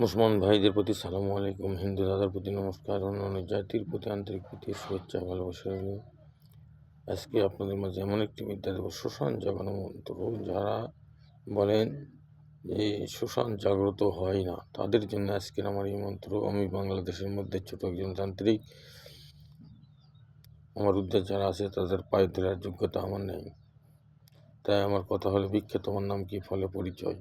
মুসলমান ভাইদের প্রতি সালামু আলাইকুম, হিন্দু দাদার প্রতি নমস্কার, অন্যান্য জাতির প্রতি আন্তরিক প্রীতি, শুভেচ্ছা, ভালোবাসা রইল। আজকে আপনাদের মাঝে এমন একটি বিদ্যা দেব, শ্মশান জাগানো মন্ত্র। যারা বলেন যে শ্মশান জাগ্রত হয় না, তাদের জন্য আজকের আমার এই মন্ত্র। আমি বাংলাদেশের মধ্যে ছোট একজন তান্ত্রিক, আমার উদ্দেশ্য যারা আছে তাদের পায়ে তোলার যোগ্যতা আমার নেই। তাই আমার কথা হলো, বিখ্যাত তোমার নাম কি, ফলে পরিচয়।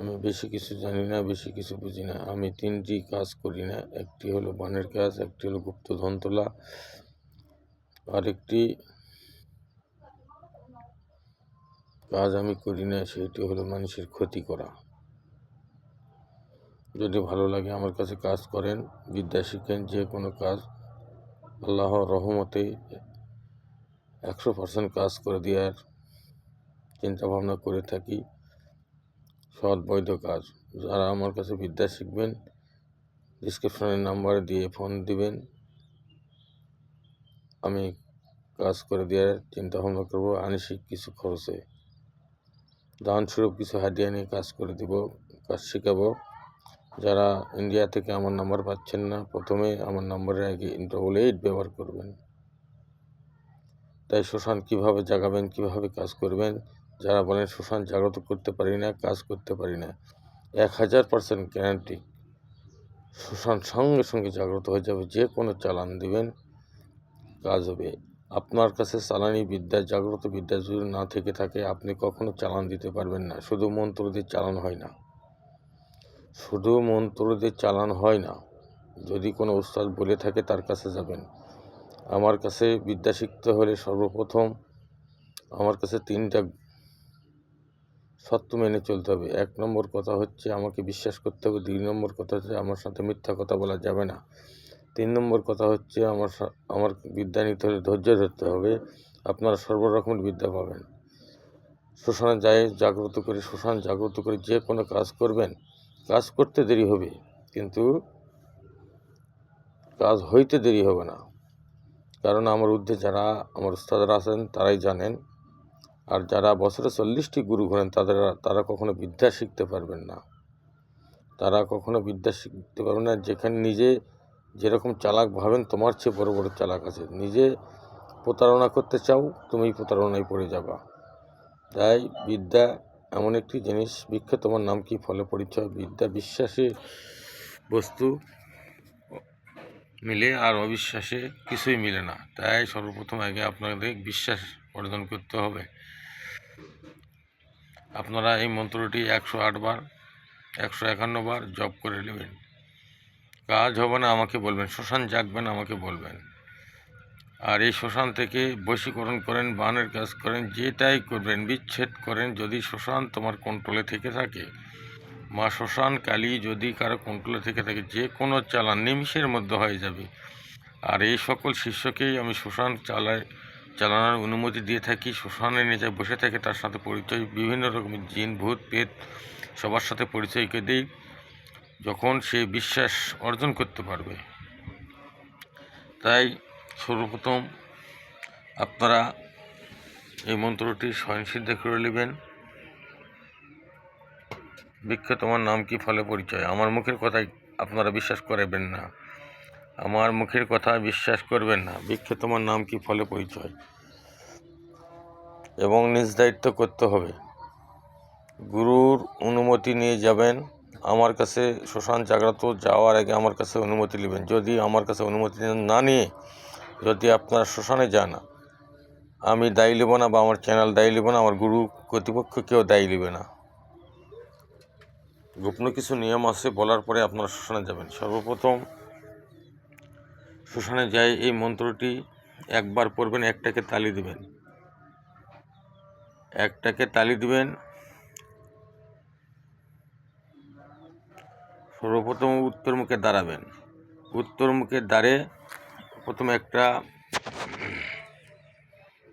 আমি বেশি কিছু জানি না, বেশি কিছু বুঝি না। আমি তিনটি কাজ করি না। একটি হলো বানের কাজ, একটি হলো গুপ্তধন তোলা, আরেকটি কাজ আমি করি না, সেটি হলো মানুষের ক্ষতি করা। যদি ভালো লাগে আমার কাছে কাজ করেন, বিদ্যা শিখেন, যে কোনো কাজ আল্লাহর রহমতে 100% কাজ করে দেওয়ার চিন্তা ভাবনা করে থাকি। সৎ বৈধ কাজ। যারা আমার কাছে বিদ্যা শিখবেন, ডিসক্রিপশনের নাম্বারে দিয়ে ফোন দিবেন, আমি কাজ করে দেওয়ার চিন্তা ভাবনা করবো। আনিসিক কিছু খরচে দানস্বরূপ কিছু হাদিয়া নিয়ে কাজ করে দিব, কাজ শেখাবো। যারা ইন্ডিয়া থেকে আমার নাম্বার পাচ্ছেন না, প্রথমে আমার নাম্বারের আগে 888 ব্যবহার করবেন। তাই শ্মশান কীভাবে জাগাবেন, কীভাবে কাজ করবেন, যারা বলেন শ্মশান জাগ্রত করতে পারি না, কাজ করতে পারি না, 1000% গ্যারান্টি, শ্মশান সঙ্গে সঙ্গে জাগ্রত হয়ে যাবে। যে কোনো চালান দিবেন, কাজ হবে। আপনার কাছে চালানি বিদ্যা, জাগ্রত বিদ্যা যদি না থেকে থাকে, আপনি কখনো চালান দিতে পারবেন না। শুধু মন্ত্র দিয়ে চালান হয় না, শুধু মন্ত্র দিয়ে চালান হয় না। যদি কোনো উস্তাদ বলে থাকে, তার কাছে যাবেন। আমার কাছে বিদ্যা শিখতে হলে সর্বপ্রথম আমার কাছে 3টা সত্য মেনে চলতে হবে। 1 নম্বর কথা হচ্ছে আমাকে বিশ্বাস করতে হবে। 2 নম্বর কথা হচ্ছে আমার সাথে মিথ্যা কথা বলা যাবে না। 3 নম্বর কথা হচ্ছে আমার বিদ্যা নিতে হলে ধৈর্য ধরতে হবে। আপনারা সর্বরকমের বিদ্যা পাবেন। শ্মশানে যায় জাগ্রত করে, শ্মশান জাগ্রত করে যে কোনো কাজ করবেন। কাজ করতে দেরি হবে, কিন্তু কাজ হইতে দেরি হবে না। কারণ আমার ঊর্ধ্বে যারা আমার উস্তাদরা আছেন তারাই জানেন। আর যারা বছরে 40টি গুরু ঘোরেন, তারা কখনো বিদ্যা শিখতে পারবেন না। তারা কখনো বিদ্যা শিখতে পারবেন না। যেখানে নিজে যেরকম চালাক ভাবেন, তোমার চেয়ে বড় বড় চালাক আছে। নিজে প্রতারণা করতে চাও, তুমি প্রতারণায় পড়ে যাবা। তাই বিদ্যা এমন একটি জিনিস, বিখ্যাত তোমার নাম কি, ফলে পরিচয়। বিদ্যা বিশ্বাসে বস্তু মিলে, আর অবিশ্বাসে কিছুই মিলে না। তাই সর্বপ্রথম আগে আপনাদের বিশ্বাস অর্জন করতে হবে। আপনারা এই মন্ত্রটি 108 বার, 151 বার জপ করে নেবেন। কাজ হবে না আমাকে বলবেন, শ্মশান জাগবেন আমাকে বলবেন। আর এই শ্মশান থেকে বশীকরণ করেন, বানের কাজ করেন, যেটাই করবেন, বিচ্ছেদ করেন। যদি শ্মশান তোমার কন্ট্রোলে থেকে থাকে, মা শ্মশান কালী যদি কারো কন্ট্রোলে থেকে থাকে, যে কোনো চালান নিমিষের মধ্যে হয়ে যাবে। আর এই সকল শিষ্যকেই আমি শ্মশান চালানোর অনুমতি দিয়ে থাকি। শ্মশানে নিয়ে যায় বসে থাকে, তার সাথে পরিচয়, বিভিন্ন রকমের জিন, ভূত, পেত সবার সাথে পরিচয় করে দিই, যখন সে বিশ্বাস অর্জন করতে পারবে। তাই সর্বপ্রথম আপনারা এই মন্ত্রটি স্বয়ংসিদ্ধ করে নেবেন। বিখ্যাত তোমার নাম কি, ফলে পরিচয়। আমার মুখের কথায় আপনারা বিশ্বাস করবেন না, আমার মুখের কথা বিশ্বাস করবেন না। বিখ্যাত তোমার নাম কি, ফলে পরিচয়। এবং নিজ দায়িত্ব করতে হবে। গুরুর অনুমতি নিয়ে যাবেন। আমার কাছে শ্মশান জাগ্রত যাওয়ার আগে আমার কাছে অনুমতি নেবেন। যদি আমার কাছে অনুমতি না নিয়ে যদি আপনারা শ্মশানে যান, আমি দায়ী নেব না, বা আমার চ্যানেল দায়ী নেব না, আমার গুরু কর্তৃপক্ষ কেউ দায়ী নেবে না। গোপন কিছু নিয়ম আছে, বলার পরে আপনারা শ্মশানে যাবেন। সর্বপ্রথম শ্মশানে যাই এই মন্ত্রটি একবার পড়বেন, একটাকে তালি দিবেন, একটাকে তালি দিবেন। সর্বপ্রথম উত্তর মুখে দাঁড়াবেন। উত্তর মুখে দাঁড়িয়ে প্রথমে একটা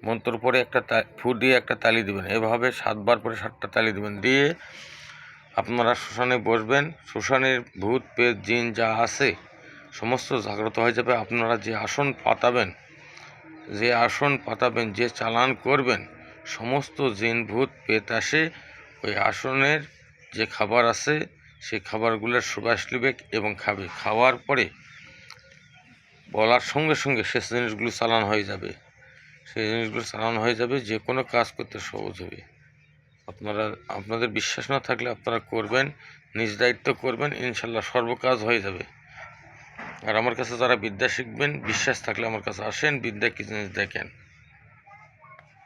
মন্ত্র পরে একটা ফু দিয়ে একটা তালি দিবেন। এভাবে 7 বার পরে 7টা তালি দিবেন। দিয়ে আপনারা শ্মশানে বসবেন। শ্মশানের ভূত, পেত, জিন যা আছে সমস্ত জাগ্রত হয়ে যাবে। আপনারা যে আসন পাতাবেন, যে চালান করবেন, সমস্ত জিন, ভূত, পেত আসে ওই আসনের যে খাবার আছে সেই খাবারগুলোর সুবাস নেবে এবং খাবে। খাওয়ার পরে বলার সঙ্গে সঙ্গে সে জিনিসগুলো চালানো হয়ে যাবে, সেই জিনিসগুলো চালানো হয়ে যাবে, যে কোনো কাজ করতে সহজ হবে। আপনাদের বিশ্বাস না থাকলে আপনারা করবেন, নিজ দায়িত্ব করবেন, ইনশাল্লাহ সর্ব কাজ হয়ে যাবে। আর আমার কাছে যারা বিদ্যা শিখবেন, বিশ্বাস থাকলে আমার কাছে আসেন, বিদ্যা কি জিনিস দেখেন।